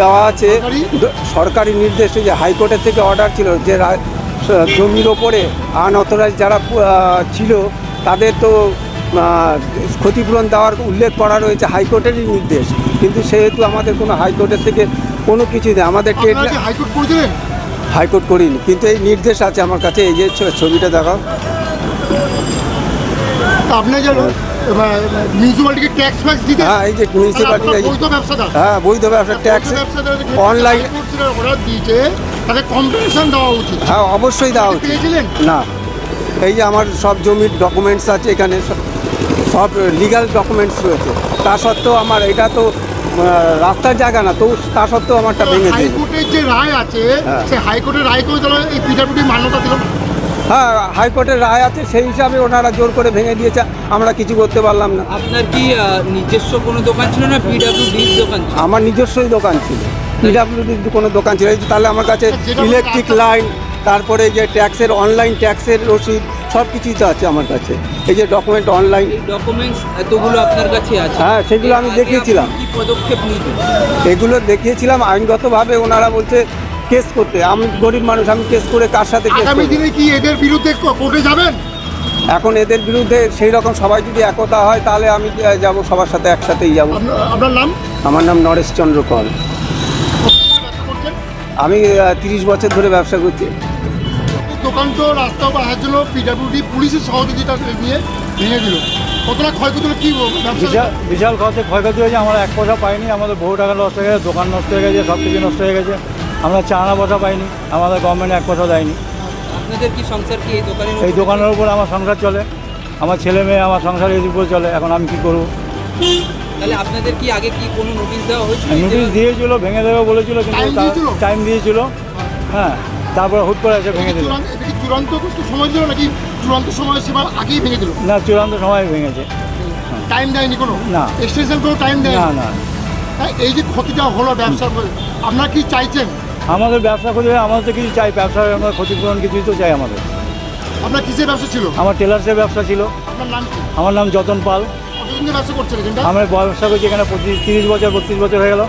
দেওয়া আছে সরকারি নির্দেশে, যে হাইকোর্টের থেকে অর্ডার ছিল যে জমির ওপরে আনঅথরাইজ যারা ছিল তাদের তো ক্ষতিপূরণ দেওয়ার উল্লেখ করা রয়েছে, হাইকোর্টেরই নির্দেশ। কিন্তু সেহেতু আমাদের কোনো হাইকোর্টের থেকে কোনো কিছু নেই। আমাদের হাইকোর্ট করিনি, কিন্তু এই নির্দেশ আছে আমার কাছে। এই যে ছবিটা দেখাও, আপনার মিউনিসিপ্যালিটিকে ট্যাক্স ফ্যাক্স দিতে। হ্যাঁ, এই যে মিউনিসিপ্যালিটি, বৈধ ব্যবসাদার। হ্যাঁ, বৈধ ব্যবসা, ট্যাক্স অনলাইন অর্ডার দিয়েছে, তাহলে কম্পেনসেশন দেওয়া উচিত। হ্যাঁ, অবশ্যই দেওয়া উচিত। পেয়েছিলেন না, এই যে আমার সব জমির ডকুমেন্টস আছে এখানে, সব লিগ্যাল ডকুমেন্টস রয়েছে। তা সত্ত্বেও আমার এটা তো রাস্তার জায়গা না, তো তা সত্ত্বেও আমারটা ভেঙে দিয়েছে। হাইকোর্টের যে রায় আছে, সেই হাইকোর্টের রায় করে তাহলে এই পিডব্লিউডি মান্যতা দিল। হ্যাঁ, হাইকোর্টের রায় আছে, সেই হিসাবে ওনারা জোর করে ভেঙে দিয়েছে, আমরা কিছু করতে পারলাম না। আপনার কি নিজস্ব কোনো দোকান ছিল না পিডব্লিউডির দোকান ছিল? আমার নিজস্বই দোকান ছিল, পিডব্লিউডির কোনো দোকান ছিল। তাহলে আমার কাছে ইলেকট্রিক লাইন, তারপরে যে ট্যাক্সের অনলাইন ট্যাক্সের রসিদ সব কিছুই তো আছে আমার কাছে। এই যে ডকুমেন্ট অনলাইন ডকুমেন্টস এতগুলো আপনার কাছে আছে? হ্যাঁ, সেগুলো আমি দেখিয়েছিলাম। কি পদক্ষেপ নিতেন? এগুলো দেখিয়েছিলাম আইনগতভাবে। ওনারা বলছে কেস করতে। আমি গরিব মানুষ, আমি কেস করে কার সাথে কেস আগামী করব? দিনে কি এদের বিরুদ্ধে কোর্টে যাবেন? এখন এদের বিরুদ্ধে সেই রকম সবাই যদি একতা হয় তাহলে আমি যাব, সবার সাথে একসাথেই যাব। আপনার নাম? আমার নাম নরেশ চন্দ্র কর। আমি 30 বছর ধরে ব্যবসা করছি। দোকান তো রাস্তা বাহার জন্য পিডব্লিউডি পুলিশের সহযোগিতা নিয়ে ভেঙে দিল, কতটা ক্ষয়ক্ষতি হলো? কি বিশাল ক্ষয়ক্ষতি হয়েছে। আমরা 1 পয়সা পাইনি, আমাদের বহু টাকা নষ্ট হয়ে গেছে, দোকান নষ্ট হয়ে গেছে, সব কিছু নষ্ট হয়ে গেছে। আমরা 4 আনা পয়সা পাইনি, আমাদের গভর্নমেন্ট 1 পয়সা দেয়নি। আপনাদের কি সংসার কি এই দোকানের উপর আমার সংসার চলে, আমার ছেলে মেয়ে, আমার সংসার এর উপর চলে। এখন আমি কি করবো? তাহলে আপনাদের কি আগে কি কোনো নোটিশ দেওয়া হয়েছিল? নোটিশ দিয়েছিল, ভেঙে দেবে বলেছিল, কিন্তু টাইম দিয়েছিল। হ্যাঁ, তারপরে হুট করে এসে ভেঙে দিল। চূড়ান্ত সময় দিল নাকি চূড়ান্ত সময় সীমার আগেই ভেঙে দিল? না, চূড়ান্ত সময় ভেঙেছে। টাইম দেয়নি কোনো? না, এক্সটেনশন কোনো টাইম দেয় না। না, এই যে ক্ষতিটা হলো ব্যবসার, আপনারা কি চাইছেন? আমাদের ব্যবসা করতে আমাদের তো কিছু চাই, ব্যবসার আমরা ক্ষতিপূরণ কিছুই তো চাই আমাদের। আপনার কিসের ব্যবসা ছিল? আমার টেলার্সের ব্যবসা ছিল। আপনার নাম কি? আমার নাম যতন পাল। কতদিন ধরে ব্যবসা করছেন এখানটা? আমরা ব্যবসা করছি এখানে 30 বছর 32 বছর হয়ে গেল।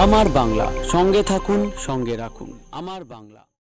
আমার বাংলা, সঙ্গে থাকুন, সঙ্গে রাখুন। আমার বাংলা।